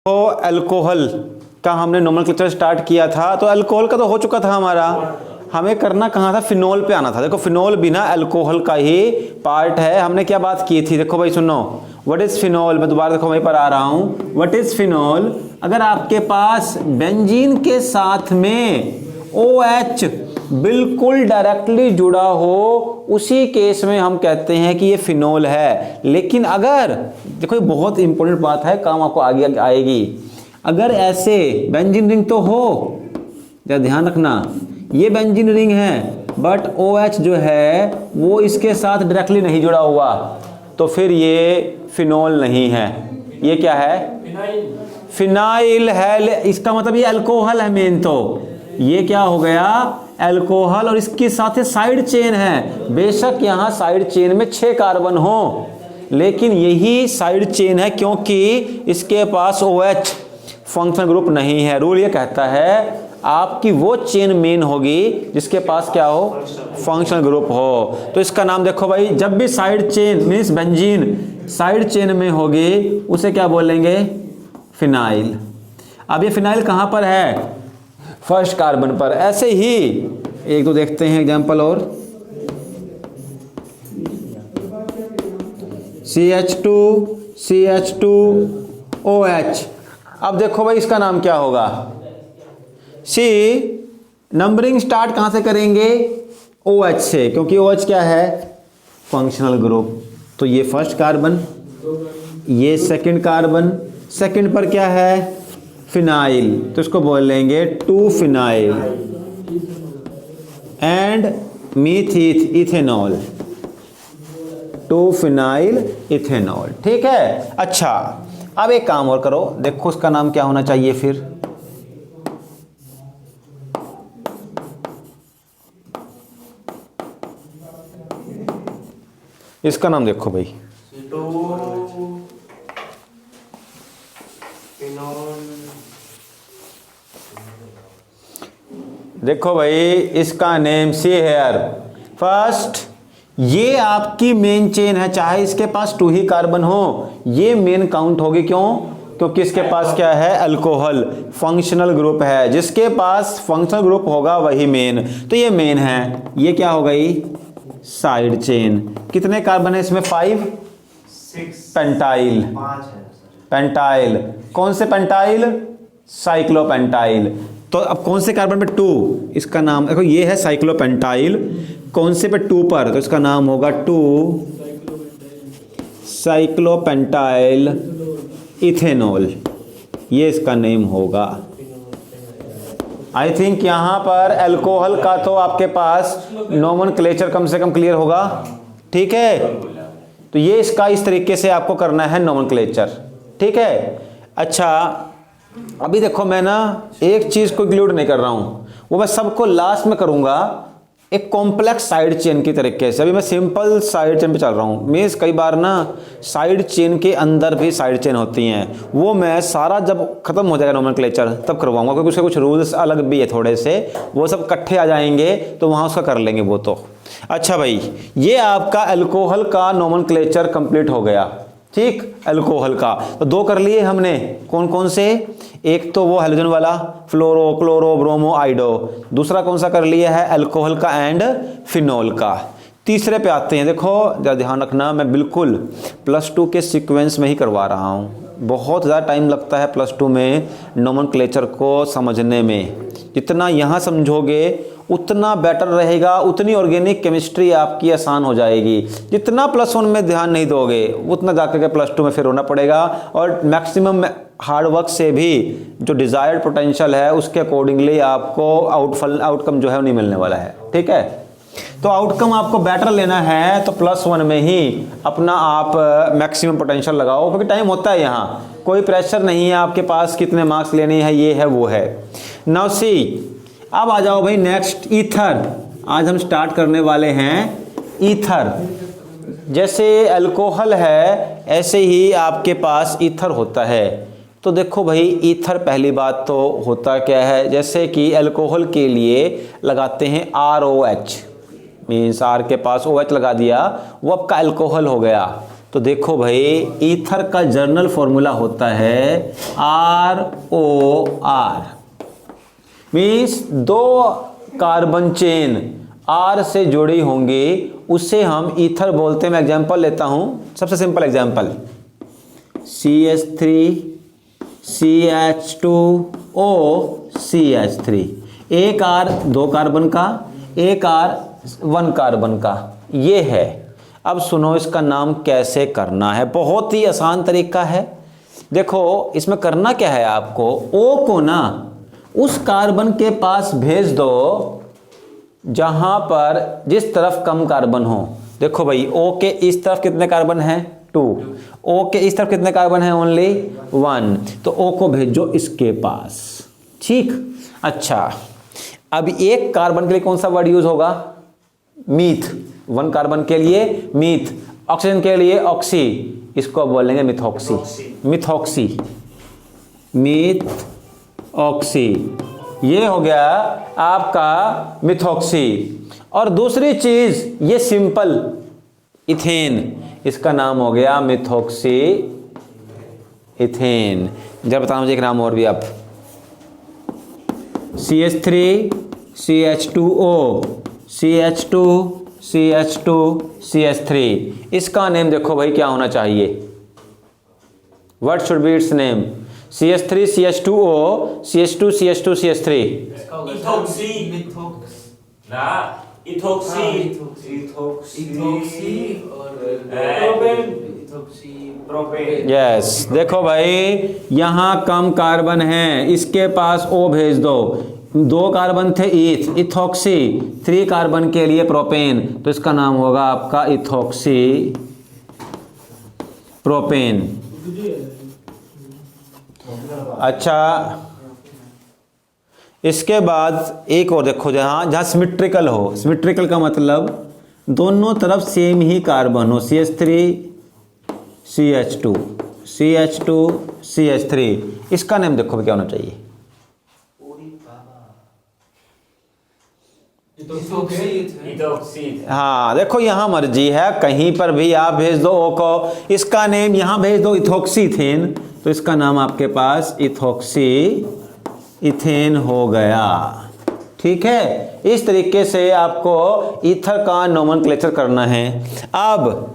तो अल्कोहल का हमने नोमेनक्लेचर स्टार्ट किया था, तो अल्कोहल का तो हो चुका था हमारा, हमें करना कहाँ था, फिनोल पे आना था। देखो फिनोल बिना अल्कोहल का ही पार्ट है। हमने क्या बात की थी, देखो भाई सुनो, व्हाट इज फिनोल। मैं दोबारा देखो वहीं पर आ रहा हूँ, व्हाट इज फिनोल। अगर आपके पास बेंजीन के साथ में OH बिल्कुल डायरेक्टली जुड़ा हो, उसी केस में हम कहते हैं कि ये फिनोल है। लेकिन अगर देखो, ये बहुत इंपॉर्टेंट बात है, काम आपको आगे आएगी। अगर ऐसे बेंजीन रिंग तो हो, जरा ध्यान रखना, ये बेंजीन रिंग है बट OH जो है वो इसके साथ डायरेक्टली नहीं जुड़ा हुआ, तो फिर ये फिनोल नहीं है। ये क्या है, फिनाइल है। इसका मतलब ये अल्कोहल है मेन। तो ये क्या हो गया, अल्कोहल, और इसके साथ साइड चेन है। बेशक यहां साइड चेन में 6 कार्बन हो, लेकिन यही साइड चेन है क्योंकि इसके पास OH फंक्शनल ग्रुप नहीं है। रूल ये कहता है आपकी वो चेन मेन होगी जिसके पास क्या हो, फंक्शनल ग्रुप हो। तो इसका नाम देखो भाई, जब भी side chain means benzene side chain में होगी उसे क्या बोलेंगे, फिनाइल। अब ये फिनाइल कहां पर है, फर्स्ट कार्बन पर। ऐसे ही एक दो देखते हैं एग्जांपल और, CH2OH। अब देखो भाई इसका नाम क्या होगा, सी नंबरिंग स्टार्ट कहां से करेंगे, OH से, क्योंकि OH क्या है, फंक्शनल ग्रुप। तो ये फर्स्ट कार्बन, ये सेकंड कार्बन, सेकंड पर क्या है, फिनाइल, तो इसको बोलेंगे 2 phenyl and myth ethanol, 2 phenyl ethanol. ठीक है। अच्छा, अब एक काम और करो, देखो उसका नाम क्या होना चाहिए फिर, इसका नाम देखो भाई, देखो भाई इसका नेम सी हेयर। फर्स्ट ये आपकी मेन चेन है, चाहे इसके पास 2 ही कार्बन हो, ये मेन काउंट होगी। क्यों, क्योंकि इसके पास क्या है, अल्कोहल फंक्शनल ग्रुप है। जिसके पास फंक्शनल ग्रुप होगा वही मेन, तो ये मेन है। ये क्या हो गई, साइड चेन। कितने कार्बन है इसमें, 5, 6, पेंटाइल, 5 है। पेंटाइल। कौन से पेंटाइल, साइक्लोपेंटाइल। तो अब कौन से कार्बन पे 2, इसका नाम देखो, ये है साइक्लोपेंटाइल। कौन से पे 2 पर, तो इसका नाम होगा 2 साइक्लोपेंटाइल इथेनॉल, ये इसका नेम होगा। आई थिंक यहां पर अल्कोहल का तो आपके पास नोमेनक्लेचर कम से कम क्लियर होगा। ठीक है, तो ये इसका इस तरीके से आपको करना है नोमेनक्लेचर। ठीक है। अच्छा, अभी देखो मैं ना एक चीज को इंक्लूड नहीं कर रहा हूं, वो मैं सबको लास्ट में करूंगा, एक कॉम्प्लेक्स साइड चेन की तरीके से। अभी मैं सिंपल साइड चेन पे चल रहा हूं। मीन्स कई बार ना साइड चेन के अंदर भी साइड चेन होती हैं, वो मैं सारा जब खत्म हो जाएगा नोमेनक्लेचर तब करवाऊंगा, क्योंकि उसके कुछ रूल्स अलग भी है थोड़े से, वो सब इकट्ठे आ जाएंगे तो वहां उसका कर लेंगे वो तो। अच्छा भाई, ये आपका अल्कोहल का नोमेनक्लेचर कंप्लीट हो गया। ठीक, अल्कोहल का तो 2 कर लिए हमने। कौन कौन से, एक तो वो हेलोजन वाला फ्लोरो क्लोरो ब्रोमो आइडो, दूसरा कौन सा कर लिया है, अल्कोहल का एंड फिनोल का। तीसरे पे आते हैं। देखो जरा ध्यान रखना, मैं बिल्कुल +2 के सीक्वेंस में ही करवा रहा हूँ। बहुत ज़्यादा टाइम लगता है +2 में नोमेनक्लेचर को समझने में। जितना यहाँ समझोगे उतना बेटर रहेगा, उतनी ऑर्गेनिक केमिस्ट्री आपकी आसान हो जाएगी। जितना +1 में ध्यान नहीं दोगे उतना जाकर के +2 में फिर होना पड़ेगा, और मैक्सिमम हार्ड वर्क से भी जो डिजायर्ड पोटेंशियल है उसके अकॉर्डिंगली आपको आउटकम जो है वो नहीं मिलने वाला है। ठीक है, तो आउटकम आपको बेटर लेना है तो +1 में ही अपना आप मैक्सिमम पोटेंशियल लगाओ, क्योंकि टाइम होता है, यहाँ कोई प्रेशर नहीं है आपके पास कितने मार्क्स लेने हैं, ये है वो है। नाउ सी, अब आ जाओ भाई नेक्स्ट, ईथर। आज हम स्टार्ट करने वाले हैं ईथर। जैसे अल्कोहल है ऐसे ही आपके पास ईथर होता है। तो देखो भाई, ईथर पहली बात तो होता क्या है, जैसे कि अल्कोहल के लिए लगाते हैं ROH, मीन्स R के पास OH लगा दिया, वो आपका अल्कोहल हो गया। तो देखो भाई ईथर का जर्नल फॉर्मूला होता है ROR, मीन्स दो कार्बन चेन R से जुड़ी होंगी, उसे हम ईथर बोलते हैं। मैं एग्जांपल लेता हूं, सबसे simple example, CH3 CH2O CH3, एक R दो कार्बन का, एक R वन कार्बन का, ये है। अब सुनो इसका नाम कैसे करना है, बहुत ही आसान तरीका है। देखो इसमें करना क्या है, आपको O को ना उस कार्बन के पास भेज दो जहां पर जिस तरफ कम कार्बन हो। देखो भाई O के इस तरफ कितने कार्बन हैं, 2, O के इस तरफ कितने कार्बन हैं, ओनली 1, तो O को भेजो इसके पास, ठीक। अच्छा, अब एक कार्बन के लिए कौन सा वर्ड यूज होगा, मीथ, वन कार्बन के लिए मीथ, ऑक्सीजन के लिए ऑक्सी, इसको बोलेंगे मिथॉक्सी, मिथॉक्सी, मीथ ऑक्सी, ये हो गया आपका मिथॉक्सी। और दूसरी चीज ये सिंपल इथेन, इसका नाम हो गया मिथॉक्सी इथेन। जब बताना मुझे एक नाम और भी आप, CH3 CH2O CH2 CH2 CH3, इसका नेम देखो भाई क्या होना चाहिए, what should be it's name, CH3 CH2O CH2 CH2 CH3, ethoxy, ना इथॉक्सी, इथॉक्सी प्रोपेन। यस, देखो भाई यहां कम कार्बन है, इसके पास O भेज दो, दो कार्बन थे इथॉक्सी, 3 कार्बन के लिए प्रोपेन, तो इसका नाम होगा आपका इथॉक्सी प्रोपेन। अच्छा, इसके बाद एक और देखो, जहां सिमेट्रिकल हो, सिमेट्रिकल का मतलब दोनों तरफ सेम ही कार्बन हो, CH3 CH2 CH2 CH3, इसका नेम देखो क्या होना चाहिए, हाँ देखो यहां मर्जी है, कहीं पर भी आप भेज दो O को, इसका नेम यहां भेज दो इथॉक्सीथेन, तो इसका नाम आपके पास इथॉक्सी इथेन हो गया, ठीक है। इस तरीके से आपको ईथर का नोमेनक्लेचर करना है। अब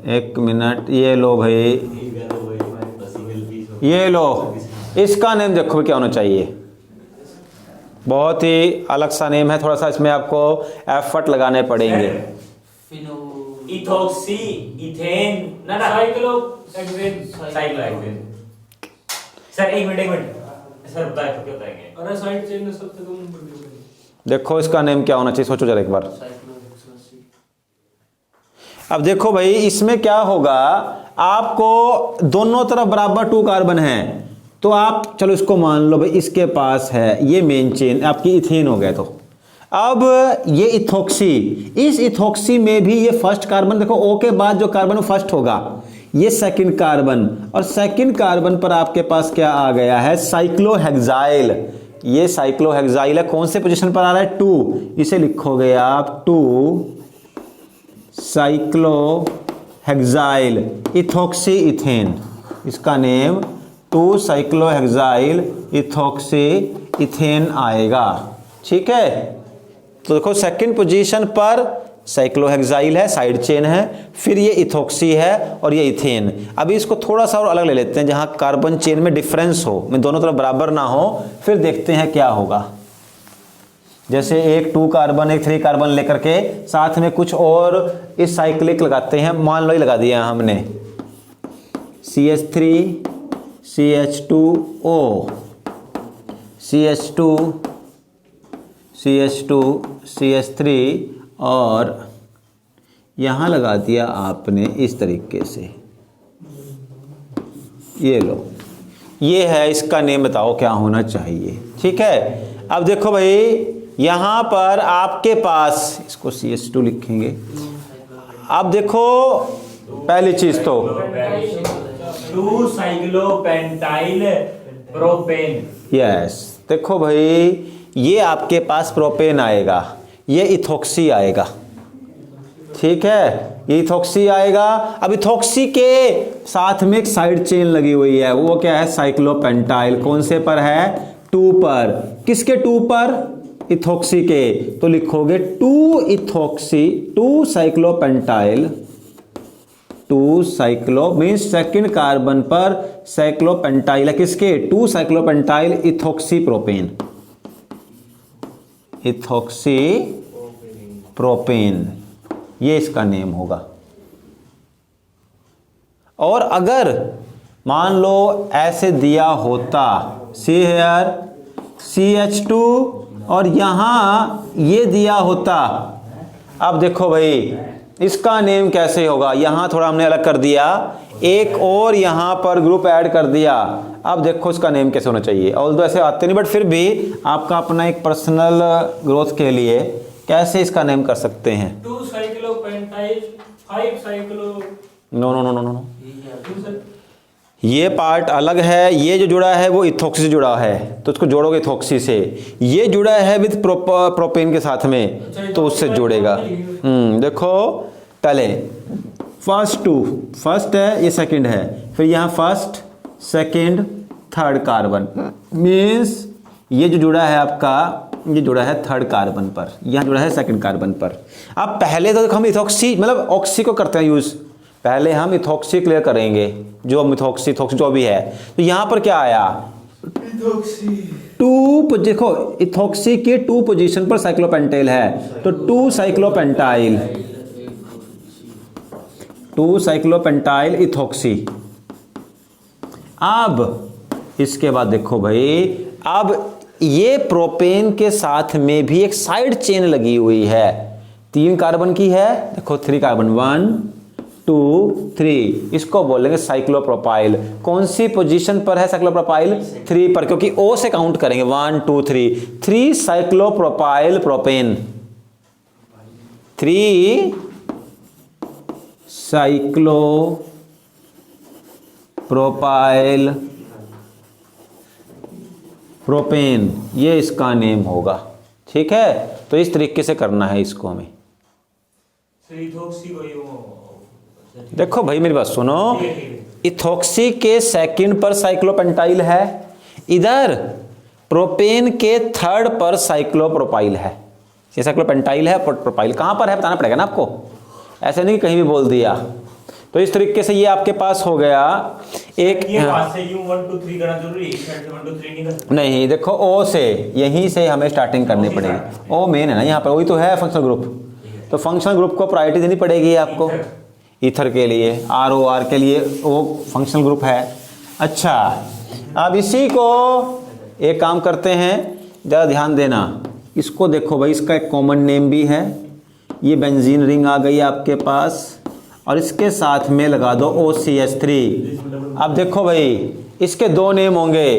एक मिनट, ये लो भाई, ये लो, इसका नेम देखो क्या होना चाहिए, बहुत ही अलग सा नेम है, थोड़ा सा इसमें आपको एफर्ट लगाने पड़ेंगे। इथॉक्सी इथेन, ना ना साइक्लोहेक्सेन, साइक्लोहेक्सेन। सर एक मिनट सर बताए तो क्या बताएंगे, अरे साइड चेन में सबसे कम नंबर दिया। देखो इसका नेम क्या होना चाहिए, सोचो जरा एक बार। अब देखो भाई इसमें क्या होगा, आपको दोनों तरफ बराबर 2 कार्बन है, तो आप चलो इसको मान लो भाई इसके पास है, ये मेन चेन आपकी इथेन हो गया। तो अब ये इथॉक्सी, इस इथॉक्सी में भी ये फर्स्ट कार्बन, देखो O के बाद जो कार्बन फर्स्ट होगा ये सेकंड कार्बन, और सेकंड कार्बन पर आपके पास क्या आ गया है, साइक्लोहेक्साइल, ये साइक्लोहेक्साइल है, कौन से पोजीशन पर आ रहा है, 2, इसे लिखोगे आप 2 साइक्लोहेक्साइल इथॉक्सी इथेन, इसका नेम 2 साइक्लोहेक्साइल इथॉक्सी इथेन आएगा, ठीक है। तो देखो सेकंड पोजीशन पर साइक्लोहेक्साइल है, साइड चेन है, फिर ये इथॉक्सी है और ये इथेन। अभी इसको थोड़ा सा और अलग ले लेते हैं, जहां कार्बन चेन में डिफरेंस हो, में दोनों तरफ बराबर ना हो, फिर देखते हैं क्या होगा। जैसे एक 2 कार्बन एक 3 कार्बन लेकर के साथ में कुछ और इस साइक्लिक लगाते हैं, मान लो ही लगा दिया हमने, CH3 CH2O CH2 CH2 CH3, और यहां लगा दिया आपने इस तरीके से, ये लो, ये है, इसका नेम बताओ क्या होना चाहिए, ठीक है। अब देखो भाई यहां पर आपके पास, इसको CH2 लिखेंगे, अब देखो पहली चीज तो 2 साइक्लोपेंटाइल प्रोपेन। यस, देखो भाई ये आपके पास प्रोपेन आएगा, ये इथॉक्सी आएगा, ठीक है, ये इथॉक्सी आएगा। अब इथॉक्सी के साथ में एक साइड चेन लगी हुई है, वो क्या है, साइक्लोपेंटाइल। कौन से पर है, 2 पर। किसके 2 पर, इथॉक्सी के। तो लिखोगे 2 ethoxy 2 साइक्लोपेंटाइल, 2 cyclo means second carbon पर साइक्लोपेंटाइल है किसके, 2 साइक्लोपेंटाइल इथॉक्सी प्रोपेन, इथॉक्सी प्रोपेन, ये इसका नेम होगा। और अगर मान लो ऐसे दिया होता, सी हेयर CH2 और यहां ये दिया होता, अब देखो भाई इसका नेम कैसे होगा, यहां थोड़ा हमने अलग कर दिया, एक और यहां पर ग्रुप ऐड कर दिया। अब देखो इसका नेम कैसे होना चाहिए, ऑल्दो ऐसे आते नहीं, बट फिर भी आपका अपना एक पर्सनल ग्रोथ के लिए कैसे इसका नेम कर सकते हैं। 2 cyclopentyl 5 cyclo no no no no no, ये पार्ट अलग है, ये जो जुड़ा है वो इथॉक्सी से जुड़ा है, तो उसको जोड़ोगे इथॉक्सी से। ये जुड़ा है विद प्रोपेन के साथ में, तो उससे जुड़ेगा। देखो पहले फर्स्ट है, ये सेकंड है, फिर यहाँ first second third carbon, means ये जो जुड़ा है आपका, ये जुड़ा है थर्ड कार्बन पर, यहाँ जुड़ा है सेकंड कार्बन पर। अब पहले तो हम इथॉक्सी मतलब ऑक्सी को करते हैं यूज, पहले हम इथॉक्सी क्लियर करेंगे, जो मिथॉक्सी इथॉक्सी जो भी है। तो यहां पर क्या आया, टू, देखो इथॉक्सी के 2 पोजीशन पर साइक्लोपेंटाइल है, तो 2 साइक्लोपेंटाइल, 2 साइक्लोपेंटाइल इथॉक्सी। अब इसके बाद देखो भाई, अब ये प्रोपेन के साथ में भी एक साइड चेन लगी हुई है, 3 कार्बन की है, देखो 3 कार्बन 1 2 3, इसको बोलेंगे साइक्लोप्रोपाइल। कौन सी पोजीशन पर है साइक्लोप्रोपाइल, 3 पर, क्योंकि O से काउंट करेंगे 1 2 3 साइक्लोप्रोपाइल प्रोपेन, 3 साइक्लोप्रोपाइल प्रोपेन, ये इसका नेम होगा, ठीक है। तो इस तरीके से करना है इसको हमें। देखो भाई मेरी बात सुनो, इथॉक्सी के सेकंड पर साइक्लोपेंटाइल है, इधर प्रोपेन के थर्ड पर साइक्लोप्रोपाइल है। ये साइक्लोपेंटाइल है, प्रोपाइल कहां पर है बताना पड़ेगा ना आपको, ऐसे नहीं कहीं भी बोल दिया। तो इस तरीके से ये आपके पास हो गया एक, ये पास से यूं 1 2 3 करना जरूरी है, इस साइड से 1 2 3 नहीं कर सकते। नहीं, देखो ओ से, यहीं से हमें स्टार्टिंग करनी पड़ेगी, ओ मेन है ना यहाँ पर, वही तो है फंक्शनल ग्रुप, तो फंक्शनल ग्रुप को प्रायोरिटी देनी पड़ेगी आपको। ईथर के लिए, ROR के लिए वो फंक्शनल ग्रुप है। अच्छा, अब इसी को एक काम करते हैं, ज़रा ध्यान देना, इसको देखो भाई, इसका एक कॉमन नेम भी है, ये बेंजीन रिंग आ गई आपके पास, और इसके साथ में लगा दो OCH3। अब देखो भाई इसके 2 नेम होंगे,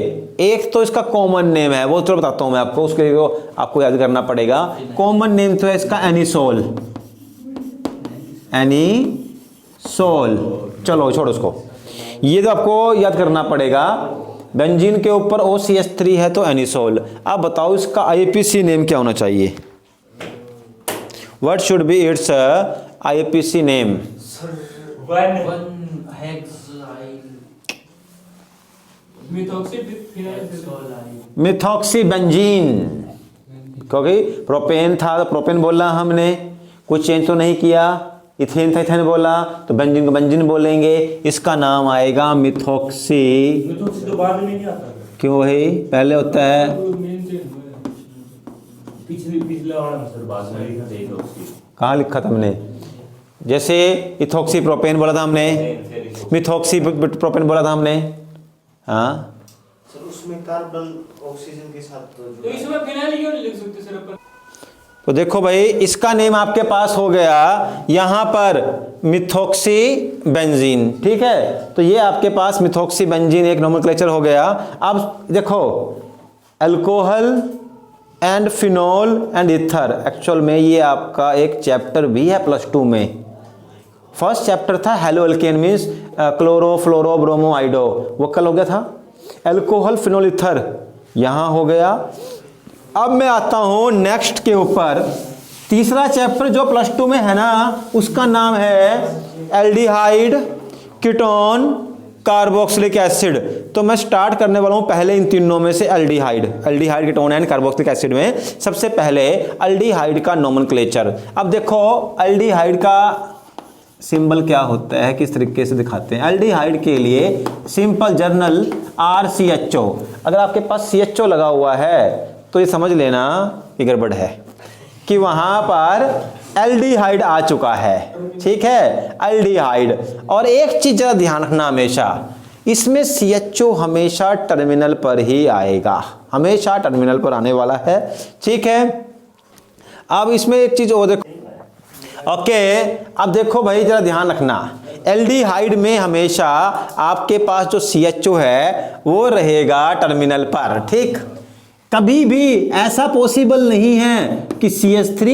एक तो इसका कॉमन नेम है, वो तो बताता हूं मैं आपको, उसके लिए आपको याद करना पड़ेगा। कॉमन नेम तो है इसका एनिसोल, एनिसोल, चलो छोड़ो उसको, ये तो आपको याद करना पड़ेगा। बेंजीन के ऊपर OCH3 है तो एनिसोल। अब बताओ इसका IUPAC नेम क्या होना चाहिए, what should be it's IUPAC name. Methoxy benzene, क्योंकि प्रोपेन था तो प्रोपेन बोला हमने, कुछ चेंज तो नहीं किया, इथेन था इथेन बोला, तो बेंजीन को बेंजीन बोलेंगे, इसका नाम आएगा मिथॉक्सी। मिथॉक्सी तो बाद में नहीं आता, क्यों भाई, पहले होता है, पिछला वाला सर बाद में लिखा थे इथॉक्सी, कहाँ लिखा था हमने, जैसे इथॉक्सी प्रोपेन बोला था हमने, मिथॉक्सी प्रोपेन बोला था हमने, हाँ सर उसमें कार्बन ऑक्सीजन के साथ तो इसमें फिनाइल क्यों नहीं लिख सकते सर अपन। तो देखो भाई इसका नेम आपके पास हो गया यहां पर मिथॉक्सी बेंजीन, ठीक है। तो ये आपके पास मिथॉक्सी बेंजीन एक नोमेनक्लेचर हो गया। अब देखो alcohol and phenol and ether, actual में ये आपका एक चैप्टर भी है +2 में, फर्स्ट चैप्टर था halo alkane means chloro fluoro bromo iodo, वो कल हो गया था। एल्कोहल फिनोल ईथर यहां हो गया। अब मैं आता हूं नेक्स्ट के ऊपर, तीसरा चैप्टर जो प्लस 2 में है ना, उसका नाम है एल्डिहाइड कीटोन कार्बोक्सिलिक एसिड। तो मैं स्टार्ट करने वाला हूं पहले इन तीनों में से aldehyde ketone and carboxylic acid में। सबसे पहले एल्डिहाइड का नोमेनक्लेचर। अब देखो एल्डिहाइड का सिंबल क्या होता है, किस तरीके से दिखाते हैं। एल्डिहाइड के लिए सिंपल जर्नल RCHO। अगर आपके पास CHO लगा हुआ है तो ये समझ लेना कि गड़बड़ है, कि वहां पर एल्डिहाइड आ चुका है। ठीक है, एल्डिहाइड। और एक चीज जरा ध्यान रखना हमेशा, इसमें CHO हमेशा टर्मिनल पर ही आएगा, हमेशा टर्मिनल पर आने वाला है। ठीक है, अब इसमें एक चीज और देखो। ओके, अब देखो भाई जरा ध्यान रखना, एल्डिहाइड में हमेशा आपके पास जो CHO है वो रहेगा टर्मिनल पर। ठीक, कभी भी ऐसा पॉसिबल नहीं है कि CH3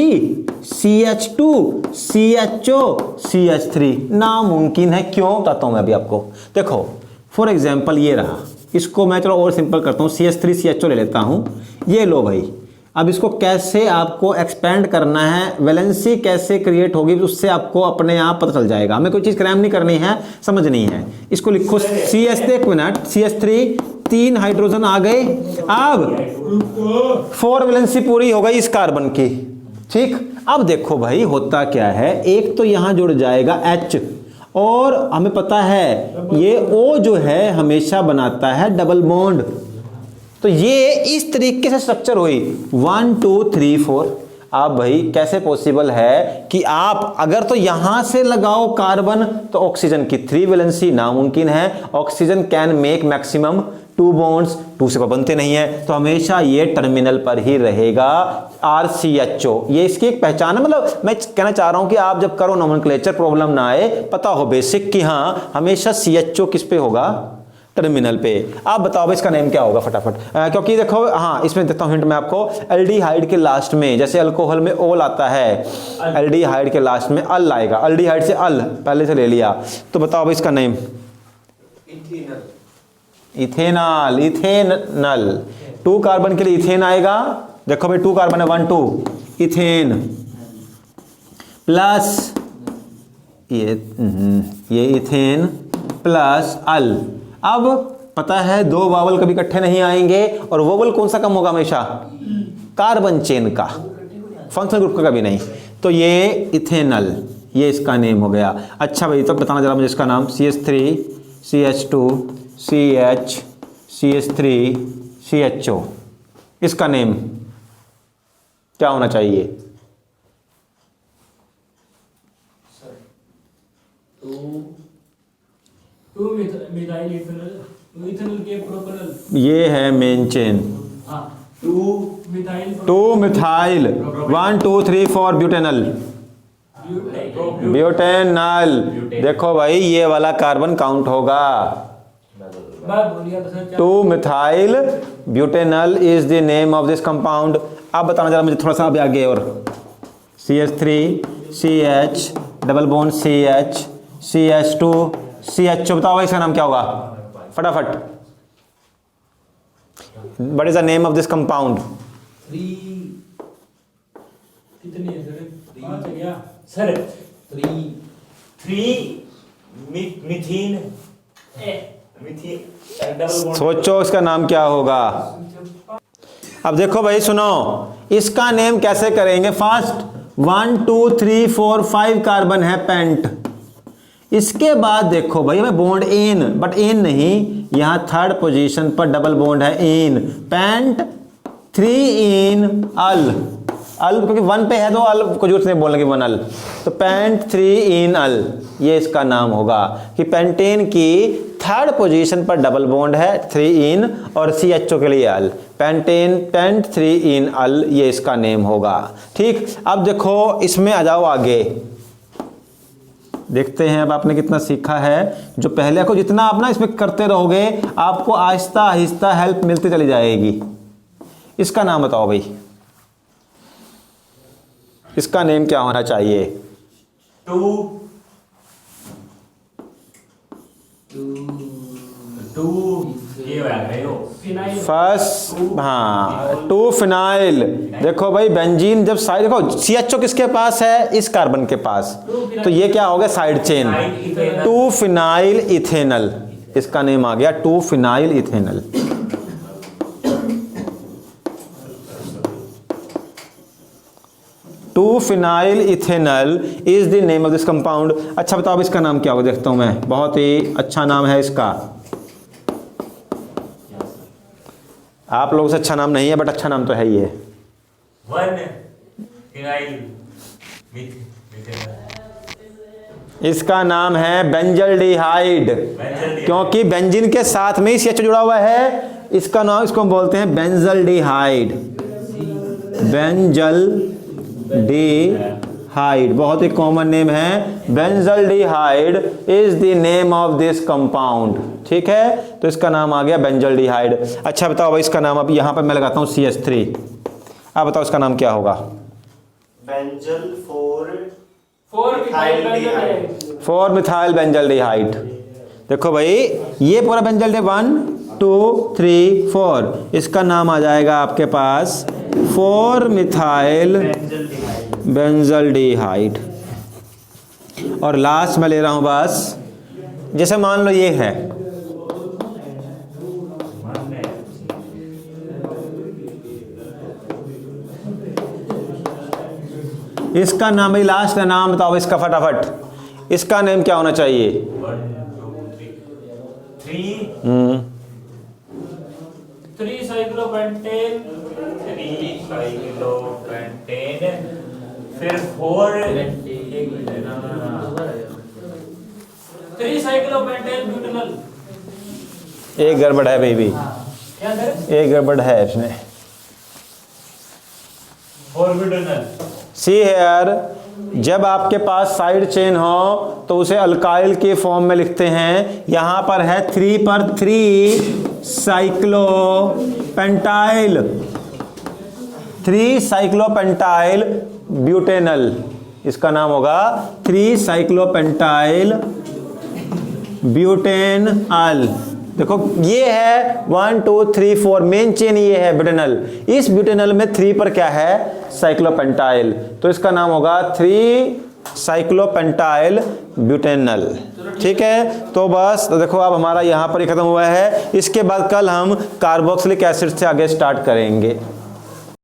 CH2 CHO CH3, नामुमकिन है। क्यों बताता हूं मैं अभी आपको। देखो फॉर एग्जांपल ये रहा, इसको मैं चलो और सिंपल करता हूं, CH3 CHO ले लेता हूं। ये लो भाई, अब इसको कैसे आपको एक्सपेंड करना है, वैलेंसी कैसे क्रिएट होगी, उससे आपको अपने आप पता चल जाएगा। हमें कोई चीज क्रैम नहीं करनी है, समझनी है। इसको लिखो CH, एक मिनट, CH3 3 हाइड्रोजन आ गए। अब 4 वैलेंसी पूरी हो गई इस कार्बन की। ठीक, अब देखो भाई होता क्या है, एक तो यहां जुड़ जाएगा H, और हमें पता है ये O जो है हमेशा बनाता है डबल बॉन्ड। तो ये इस तरीके से स्ट्रक्चर हुई 1 2 3 4। अब भाई कैसे पॉसिबल है कि आप अगर तो यहां से लगाओ कार्बन तो ऑक्सीजन की 3 वैलेंसी नामुमकिन है। Oxygen can make maximum 2 bonds, 2 से बनते नहीं है, तो हमेशा ये टर्मिनल पर ही रहेगा RCHO। ये इसकी एक पहचान है। मतलब मैं कहना चाह रहा हूं कि आप जब करो नोमेनक्लेचर प्रॉब्लम ना आए, पता हो बेसिक कि हाँ हमेशा CHO किस पे होगा, टर्मिनल पे। आप बताओ इसका नेम क्या होगा फटाफट, क्योंकि देखो हाँ इसमें देता हूं हिंट मैं आपको। एल्डिहाइड के लास्ट में, जैसे अल्कोहल में ओल आता है, एल्डिहाइड के लास्ट में अल आएगा। एल्डिहाइड से अल पहले से ले लिया, तो बताओ इसका नेम। Ethanol, ethanal. 2 कार्बन के लिए इथेन आएगा। देखो भाई 2 कार्बन है, 1 2 इथेन प्लस ये इथेन प्लस अल। अब पता है 2 वावल कभी इकट्ठे नहीं आएंगे, और वोवल कौन सा कम होगा हमेशा, कार्बन चेन का, फंक्शनल ग्रुप का कभी नहीं। तो ये इथेनल, ये इसका नेम हो गया। अच्छा भाई तो बताना जरा मुझे इसका नाम। CH3 CH2 CH CH3 CHO, इसका नेम क्या होना चाहिए? टू मिथाइल इथेनॉल, इथेनॉल के प्रोपेनॉल, ये है main chain. 2 methyl 1 2 3 4 butanal, butanal. देखो भाई ये वाला कार्बन काउंट होगा। 2 methyl butanal is the name of this compound. अब बताना जरा मुझे थोड़ा सा अभी आगे और। CH3 CH double bond CH CH2 CHO, बताओ इसका नाम क्या होगा फटाफट। What is the name of this compound? कितनी है सर? 5 है क्या सर? 3 मिथीन सोचो इसका नाम क्या होगा। अब देखो भाई सुनो, इसका नेम कैसे करेंगे। फास्ट 1 2 3 4 5 कार्बन है पेंट। इसके बाद देखो भाई हमें बॉन्ड एन, बट एन नहीं, यहां 3rd पोजीशन पर डबल बॉन्ड है एन, पेंट 3 इन अल। अल क्योंकि 1 पे है तो अल को जरूरत नहीं बोलने की 1 अल, तो पेंट 3 इन अल, ये इसका नाम होगा कि पेंटेन की 3rd पोजीशन पर डबल बॉन्ड है 3 इन, और CHO के लिए अल, पेंटेन पेंट 3 इन अल, ये इसका नेम होगा। ठीक, अब देखो इसमें आ जाओ आगे, देखते हैं अब आपने कितना सीखा है। जो पहले को जितना आप ना इसमें करते रहोगे आपको आहिस्ता आहिस्ता हेल्प मिलती चली जाएगी। इसका नाम बताओ भाई, इसका नेम क्या होना चाहिए? 2 टू ये हो गए हो फिनाइल फर्स्ट, हाँ 2 फिनाइल। देखो भाई बेंजीन जब साइड, देखो CHO किसके पास है, इस कार्बन के पास, तो ये क्या हो गया साइड चेन, 2 फिनाइल इथेनल, इसका नेम आ गया 2 phenyl ethanal. To phenyl ethanal is the name of this compound. अच्छा बताओ अब इसका नाम क्या होगा, देखता हूं मैं, बहुत ही अच्छा नाम है इसका। आप लोगों से अच्छा नाम नहीं है बट अच्छा नाम तो है ही है। 1 फिनाइल इसका नाम है बेंजल्डिहाइड, क्योंकि बेंजीन के साथ में ही CH जुड़ा हुआ है, इसका नाम, इसको हम बोलते हैं बेंजल्डिहाइड। बेंजल्डिहाइड बहुत ही कॉमन नेम है, benzaldehyde is the name of this compound. ठीक है, तो इसका नाम आ गया बेंजल्डिहाइड। अच्छा बताओ भाई इसका नाम, अब यहां पर मैं लगाता हूं CH3, अब बताओ इसका नाम क्या होगा। Benzyl 4 methyl 4 methyl benzaldehyde. देखो भाई ये पूरा बेंजल्डिहाइड 1 2 3 4, इसका नाम आ जाएगा आपके पास 4 मिथाइल बेंजल्डिहाइड। और लास्ट में ले रहा हूं बस, जैसे मान लो ये है, इसका नाम भाई, लास्ट का नाम बताओ इसका फटाफट, इसका नेम क्या होना चाहिए। 1 2 3 3 साइक्लोपेंटेन, 3 साइक्लोपेंटेन, फिर 4 3 साइक्लोपेंटेन ब्यूटेनल। एक गड़बड़ है बेबी, क्या सर? एक गड़बड़ है इसमें। 4 ब्यूटेनल। सी हेयर, जब आपके पास साइड चेन हो तो उसे अल्काइल के फॉर्म में लिखते हैं। यहां पर है 3 पर 3 साइक्लोपेंटाइल, 3 साइक्लोपेंटाइल ब्यूटेनल, इसका नाम होगा 3 साइक्लोपेंटाइल ब्यूटेनल। देखो ये है 1 2 3 4 मेन चेन, ये है ब्यूटेनल। इस ब्यूटेनल में 3 पर क्या है, साइक्लोपेंटाइल, तो इसका नाम होगा 3 साइक्लोपेंटाइल ब्यूटेनल। ठीक है, तो बस तो देखो अब हमारा यहाँ पर ही खत्म हुआ है। इसके बाद कल हम कार्बोक्सिलिक एसिड से आगे स्टार्ट करेंगे।